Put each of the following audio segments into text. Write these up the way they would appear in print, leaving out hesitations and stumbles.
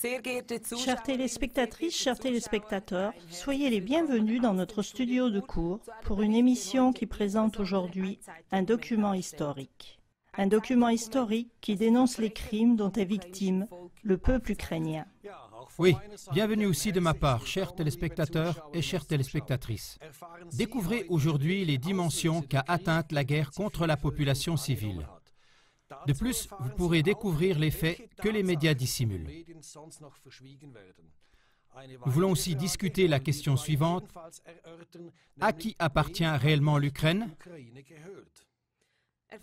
Chères téléspectatrices, chers téléspectateurs, soyez les bienvenus dans notre studio de cours pour une émission qui présente aujourd'hui un document historique. Un document historique qui dénonce les crimes dont est victime le peuple ukrainien. Oui, bienvenue aussi de ma part, chers téléspectateurs et chères téléspectatrices. Découvrez aujourd'hui les dimensions qu'a atteintes la guerre contre la population civile. De plus, vous pourrez découvrir les faits que les médias dissimulent. Nous voulons aussi discuter la question suivante. À qui appartient réellement l'Ukraine ?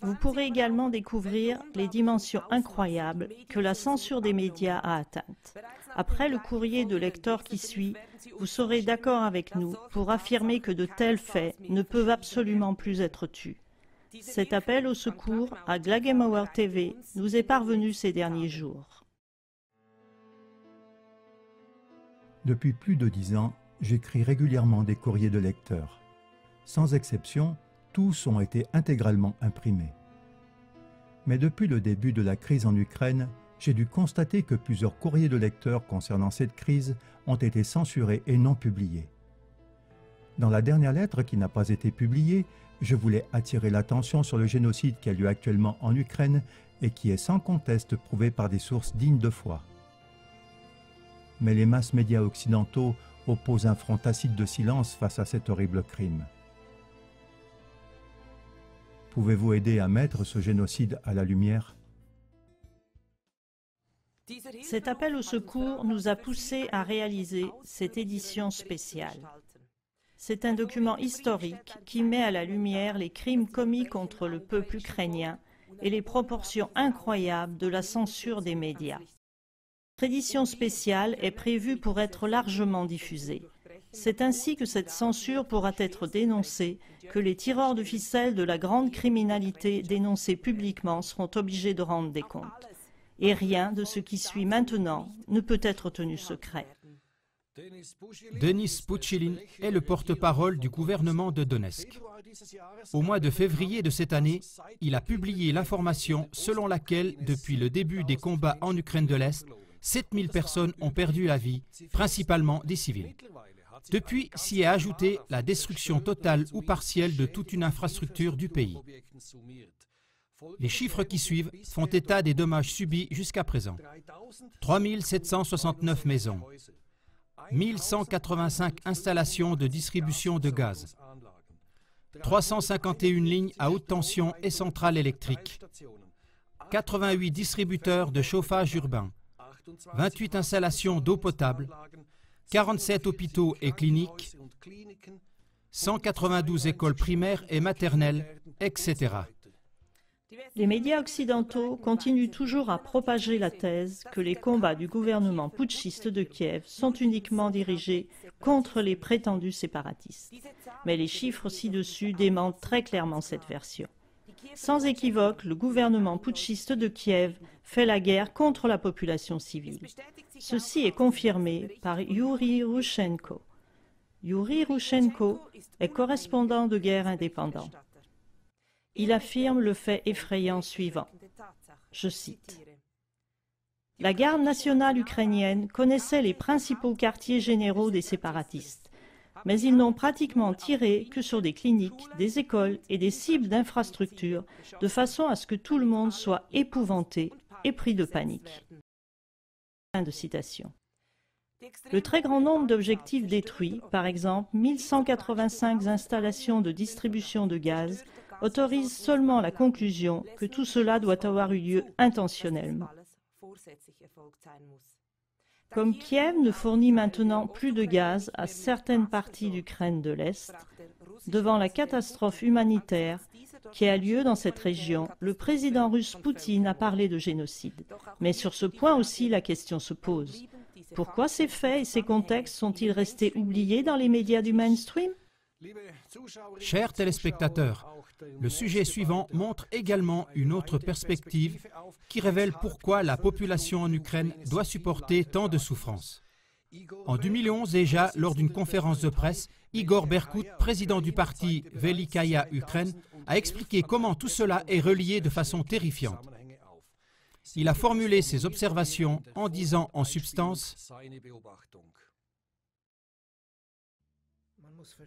Vous pourrez également découvrir les dimensions incroyables que la censure des médias a atteintes. Après le courrier de lecteur qui suit, vous serez d'accord avec nous pour affirmer que de tels faits ne peuvent absolument plus être tus. Cet appel au secours à Klagemauer TV nous est parvenu ces derniers jours. Depuis plus de 10 ans, j'écris régulièrement des courriers de lecteurs. Sans exception, tous ont été intégralement imprimés. Mais depuis le début de la crise en Ukraine, j'ai dû constater que plusieurs courriers de lecteurs concernant cette crise ont été censurés et non publiés. Dans la dernière lettre qui n'a pas été publiée, je voulais attirer l'attention sur le génocide qui a lieu actuellement en Ukraine et qui est sans conteste prouvé par des sources dignes de foi. Mais les masses médias occidentaux opposent un front tacite de silence face à cet horrible crime. Pouvez-vous aider à mettre ce génocide à la lumière ? Cet appel au secours nous a poussés à réaliser cette édition spéciale. C'est un document historique qui met à la lumière les crimes commis contre le peuple ukrainien et les proportions incroyables de la censure des médias. Cette édition spéciale est prévue pour être largement diffusée. C'est ainsi que cette censure pourra être dénoncée, que les tireurs de ficelles de la grande criminalité dénoncée publiquement seront obligés de rendre des comptes. Et rien de ce qui suit maintenant ne peut être tenu secret. Denis Pushilin est le porte-parole du gouvernement de Donetsk. Au mois de février de cette année, il a publié l'information selon laquelle, depuis le début des combats en Ukraine de l'Est, 7000 personnes ont perdu la vie, principalement des civils. Depuis s'y est ajoutée la destruction totale ou partielle de toute une infrastructure du pays. Les chiffres qui suivent font état des dommages subis jusqu'à présent. 3769 maisons, 1185 installations de distribution de gaz, 351 lignes à haute tension et centrales électriques, 88 distributeurs de chauffage urbain, 28 installations d'eau potable, 47 hôpitaux et cliniques, 192 écoles primaires et maternelles, etc. Les médias occidentaux continuent toujours à propager la thèse que les combats du gouvernement putschiste de Kiev sont uniquement dirigés contre les prétendus séparatistes. Mais les chiffres ci-dessus démentent très clairement cette version. Sans équivoque, le gouvernement putschiste de Kiev fait la guerre contre la population civile. Ceci est confirmé par Yuri Rushenko. Yuri Rushenko est correspondant de guerre indépendant. Il affirme le fait effrayant suivant, je cite, « La garde nationale ukrainienne connaissait les principaux quartiers généraux des séparatistes, mais ils n'ont pratiquement tiré que sur des cliniques, des écoles et des cibles d'infrastructures, de façon à ce que tout le monde soit épouvanté et pris de panique. » Fin de citation. Le très grand nombre d'objectifs détruits, par exemple 1185 installations de distribution de gaz, autorise seulement la conclusion que tout cela doit avoir eu lieu intentionnellement. Comme Kiev ne fournit maintenant plus de gaz à certaines parties d'Ukraine de l'Est, devant la catastrophe humanitaire qui a lieu dans cette région, le président russe Poutine a parlé de génocide. Mais sur ce point aussi, la question se pose. Pourquoi ces faits et ces contextes sont-ils restés oubliés dans les médias du mainstream ? Chers téléspectateurs, le sujet suivant montre également une autre perspective qui révèle pourquoi la population en Ukraine doit supporter tant de souffrances. En 2011 déjà, lors d'une conférence de presse, Igor Berkut, président du parti Velikaya Ukraine, a expliqué comment tout cela est relié de façon terrifiante. Il a formulé ses observations en disant en substance: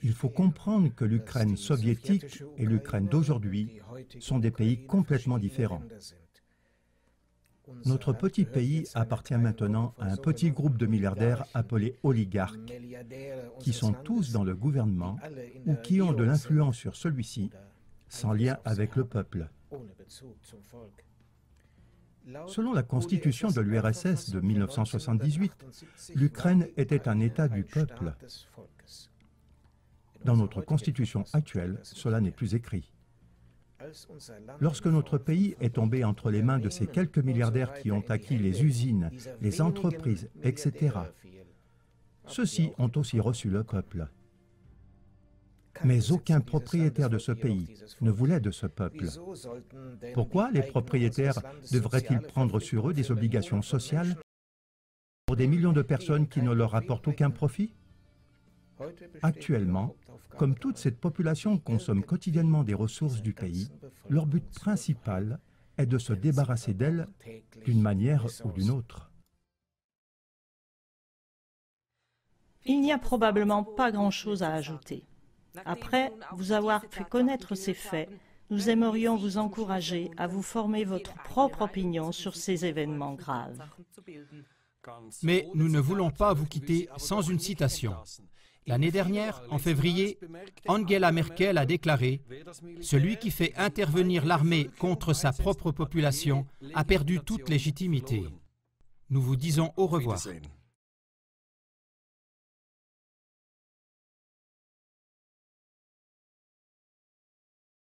Il faut comprendre que l'Ukraine soviétique et l'Ukraine d'aujourd'hui sont des pays complètement différents. Notre petit pays appartient maintenant à un petit groupe de milliardaires appelés oligarques, qui sont tous dans le gouvernement ou qui ont de l'influence sur celui-ci, sans lien avec le peuple. Selon la constitution de l'URSS de 1978, l'Ukraine était un État du peuple. Dans notre constitution actuelle, cela n'est plus écrit. Lorsque notre pays est tombé entre les mains de ces quelques milliardaires qui ont acquis les usines, les entreprises, etc., ceux-ci ont aussi reçu le peuple. Mais aucun propriétaire de ce pays ne voulait de ce peuple. Pourquoi les propriétaires devraient-ils prendre sur eux des obligations sociales pour des millions de personnes qui ne leur rapportent aucun profit? Actuellement, comme toute cette population consomme quotidiennement des ressources du pays, leur but principal est de se débarrasser d'elles d'une manière ou d'une autre. Il n'y a probablement pas grand-chose à ajouter. Après vous avoir fait connaître ces faits, nous aimerions vous encourager à vous former votre propre opinion sur ces événements graves. Mais nous ne voulons pas vous quitter sans une citation. L'année dernière, en février, Angela Merkel a déclaré « Celui qui fait intervenir l'armée contre sa propre population a perdu toute légitimité. » Nous vous disons au revoir.